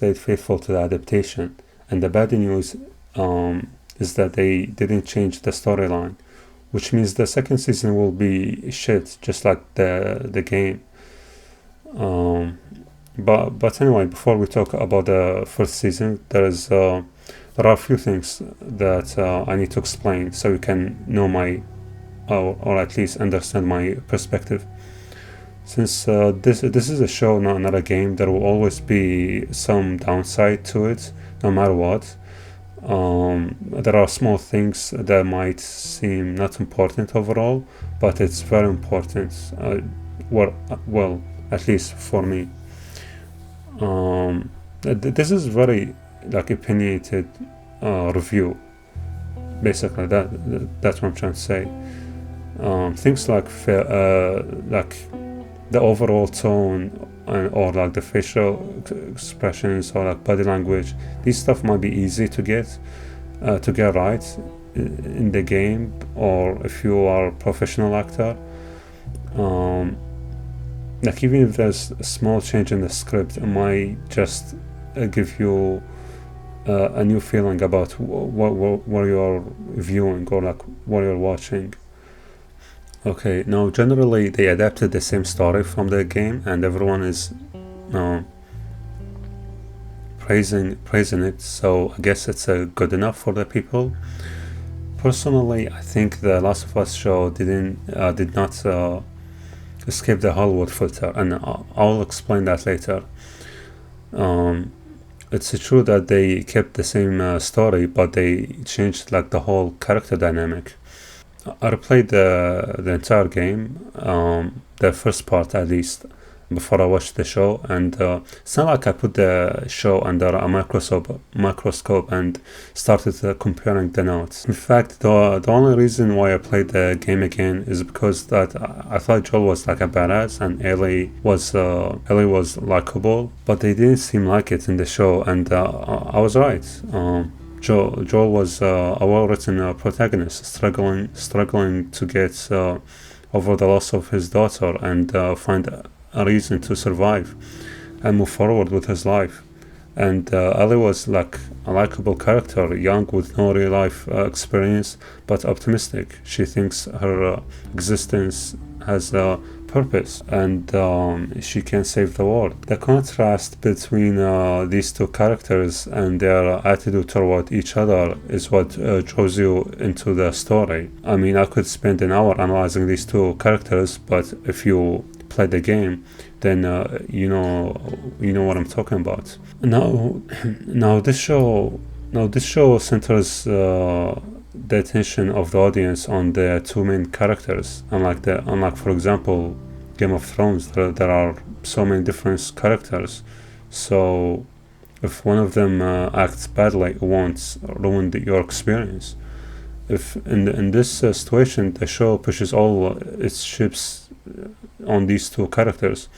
stayed faithful to the adaptation. And the bad news is that they didn't change the storyline, which means the second season will be shit, just like the game. Um, but anyway, before we talk about the first season, there are a few things that I need to explain so you can know my or at least understand my perspective. Since this is a show, not a game, there will always be some downside to it, no matter what. There are small things that might seem not important overall, but it's very important. Well, at least for me. This is very like opinionated review. Basically, that's what I'm trying to say. Things like the overall tone or like the facial expressions or like body language. These stuff might be easy to get right in the game, or if you are a professional actor. Um, like even if there's a small change in the script, it might just give you a new feeling about what you're viewing or like what you're watching. Okay, now generally they adapted the same story from the game, and everyone is uh, praising it. So I guess it's good enough for the people. Personally, I think the Last of Us show did not escape the Hollywood filter, and I'll explain that later. Um, it's true that they kept the same story, but they changed like the whole character dynamic. I replayed the entire game, the first part at least, before I watched the show, and it's not like I put the show under a microscope and started comparing the notes. In fact, the only reason why I played the game again is because that I thought Joel was like a badass and Ellie was likable, but they didn't seem like it in the show, and I was right. Joel was a well-written protagonist, struggling to get over the loss of his daughter and find a reason to survive and move forward with his life. And Ellie was like a likable character, young with no real life experience, but optimistic. She thinks her existence has a purpose, and she can save the world. The contrast between these two characters and their attitude toward each other is what draws you into the story. I mean, I could spend an hour analyzing these two characters, but if you play the game, then you know what I'm talking about. Now, this show centers the attention of the audience on the two main characters. Unlike for example Game of Thrones, there are so many different characters. So if one of them acts badly, it won't ruin your experience. If in this situation, the show pushes all its chips on these two characters.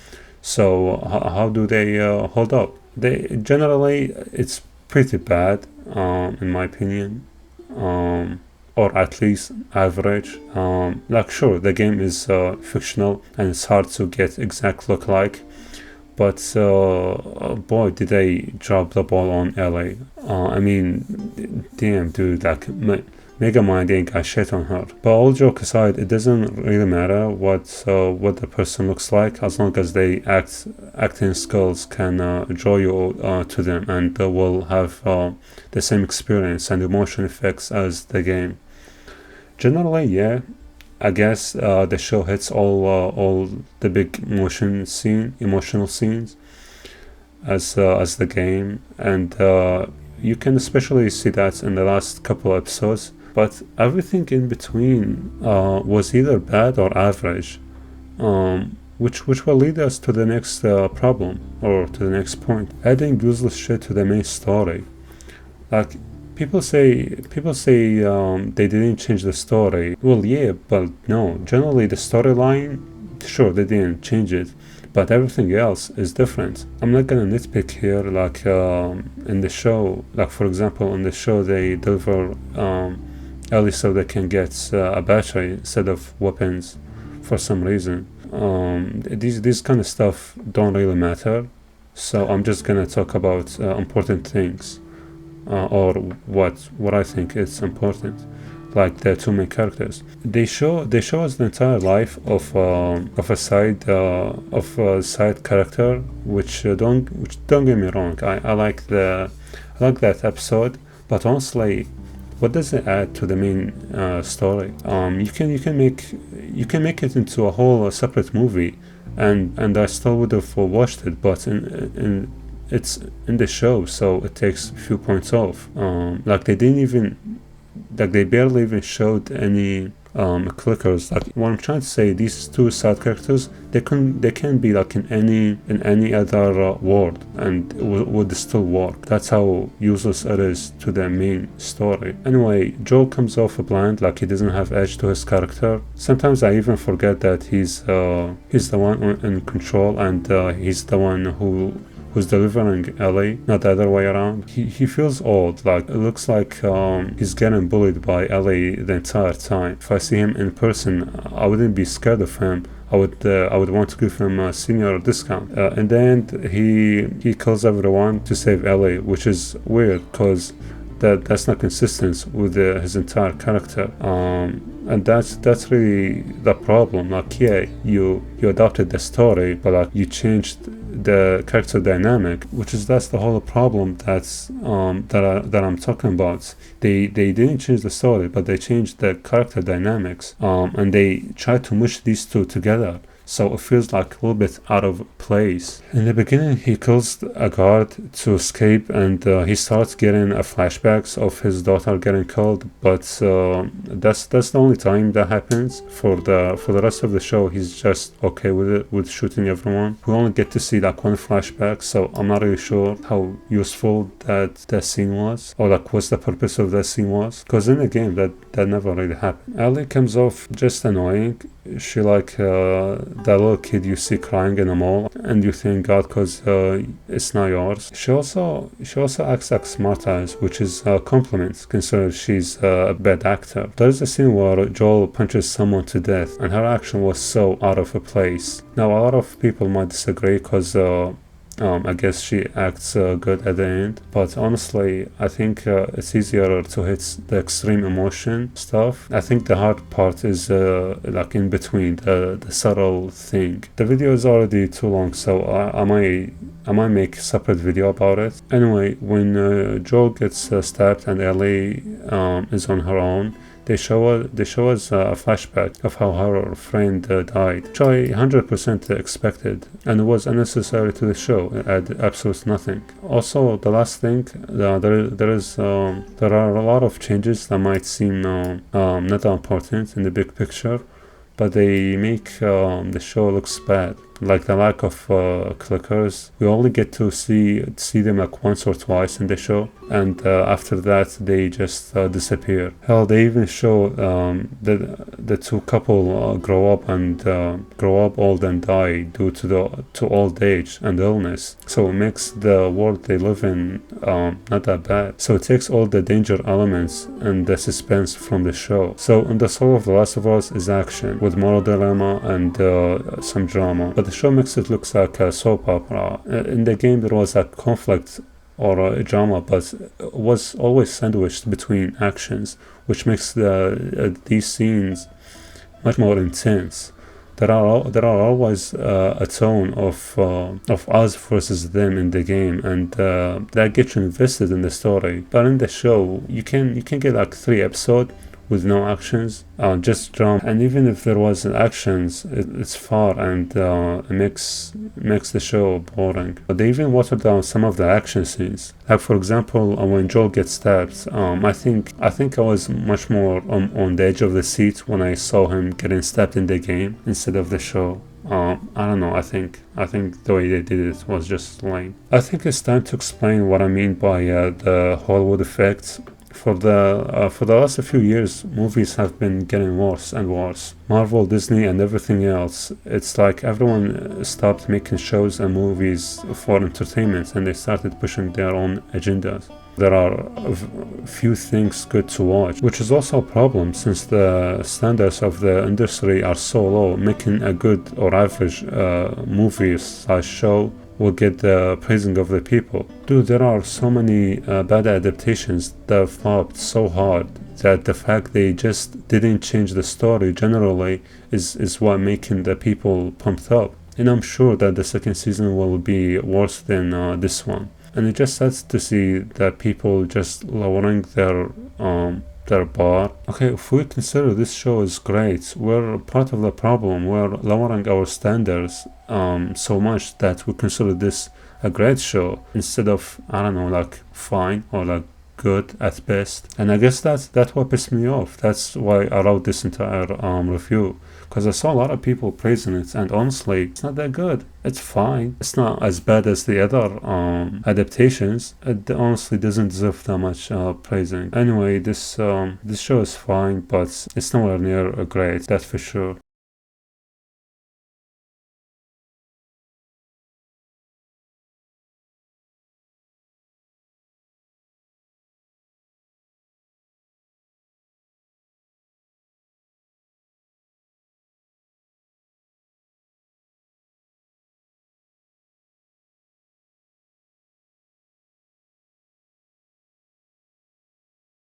So how do they hold up? They generally, it's pretty bad, in my opinion, or at least average. Like sure, the game is fictional and it's hard to get exact look like, but boy, did they drop the ball on LA. I mean, damn, dude, like Megamind ain't got shit on her. But all joke aside, it doesn't really matter what the person looks like, as long as they acting skills can draw you to them, and will have the same experience and emotion effects as the game. Generally, yeah, I guess the show hits all the big emotional scenes as the game, and you can especially see that in the last couple episodes. But everything in between was either bad or average, which will lead us to the next problem, or to the next point: adding useless shit to the main story. Like people say they didn't change the story. Well, yeah, but no. Generally, the storyline, sure, they didn't change it, but everything else is different. I'm not gonna nitpick here. Like in the show, like for example, in the show they deliver Ellie so they can get a battery instead of weapons for some reason. These kind of stuff don't really matter. So I'm just gonna talk about important things, or what I think is important, like the two main characters. They show us the entire life of a side character, which don't get me wrong. I like that episode, but honestly, what does it add to the main story? You can make it into a whole separate movie, and I still would have watched it, but in it's in the show, so it takes a few points off. Like they barely even showed any clickers. Like what I'm trying to say, these two side characters, they can be like in any other world, and it would still work. That's how useless it is to the main story. Anyway, Joel comes off blind, like he doesn't have edge to his character. Sometimes I even forget that he's the one in control, and he's the one who's delivering Ellie, not the other way around. He feels old, like it looks like he's getting bullied by Ellie the entire time. If I see him in person, I wouldn't be scared of him. I would want to give him a senior discount. In the end, he kills everyone to save Ellie, which is weird because that's not consistent with his entire character. And that's really the problem. Like, yeah, you adopted the story, but like you changed the character dynamic, that's the whole problem that I'm talking about. They didn't change the story, but they changed the character dynamics, and they tried to mush these two together. So it feels like a little bit out of place. In the beginning, he kills a guard to escape, and he starts getting flashbacks of his daughter getting killed. But that's the only time that happens. For the rest of the show, he's just okay with it, with shooting everyone. We only get to see like one flashback, so I'm not really sure how useful that scene was, or like what's the purpose of that scene was. Because in the game, that never really happened. Ellie comes off just annoying. She like that little kid you see crying in a mall, and you think, God, because it's not yours. She also acts like smartass, which is a compliment considering she's a bad actor. There's a scene where Joel punches someone to death, and her action was so out of place. Now a lot of people might disagree because I guess she acts good at the end, but honestly, I think it's easier to hit the extreme emotion stuff. I think the hard part is like in between, the subtle thing. The video is already too long, so I might make a separate video about it. Anyway, when Joel gets stabbed and Ellie is on her own, they show us a flashback of how her friend died, which I 100% expected, and it was unnecessary to the show. It added absolutely nothing. Also, the last thing, there are a lot of changes that might seem not that important in the big picture, but they make the show looks bad. Like the lack of clickers, we only get to see them like once or twice in the show, and after that they just disappear. Hell, they even show the two couple grow up old and die due to old age and illness. So it makes the world they live in not that bad. So it takes all the danger elements and the suspense from the show. So in the soul of The Last of Us is action with moral dilemma and some drama, but the show makes it look like a soap opera. In the game there was a conflict or a drama, but it was always sandwiched between actions, which makes these scenes much more intense. There are always a tone of us versus them in the game, and that gets you invested in the story. But in the show, you can get like 3 episodes with no actions, just drama. And even if there was actions, it's far, and it makes the show boring. But they even watered down some of the action scenes. Like for example, when Joel gets stabbed, I think I was much more on the edge of the seat when I saw him getting stabbed in the game instead of the show. I don't know. I think the way they did it was just lame. I think it's time to explain what I mean by the Hollywood effect. For the last few years, movies have been getting worse and worse. Marvel, Disney, and everything else. It's like everyone stopped making shows and movies for entertainment, and they started pushing their own agendas. There are few things good to watch, which is also a problem since the standards of the industry are so low. Making a good or average movie/show will get the praising of the people. Dude, there are so many bad adaptations that flopped so hard that the fact they just didn't change the story generally is what making the people pumped up. And I'm sure that the second season will be worse than this one. And it just sucks to see that people just lowering their bar. Okay, if we consider this show is great, we're part of the problem. We're lowering our standards so much that we consider this a great show instead of, I don't know, like fine or like good at best. And I guess that's what pissed me off. That's why I wrote this entire review, because I saw a lot of people praising it, and honestly, it's not that good. It's fine. It's not as bad as the other adaptations. It honestly doesn't deserve that much praising. Anyway, this show is fine, but it's nowhere near great. That's for sure.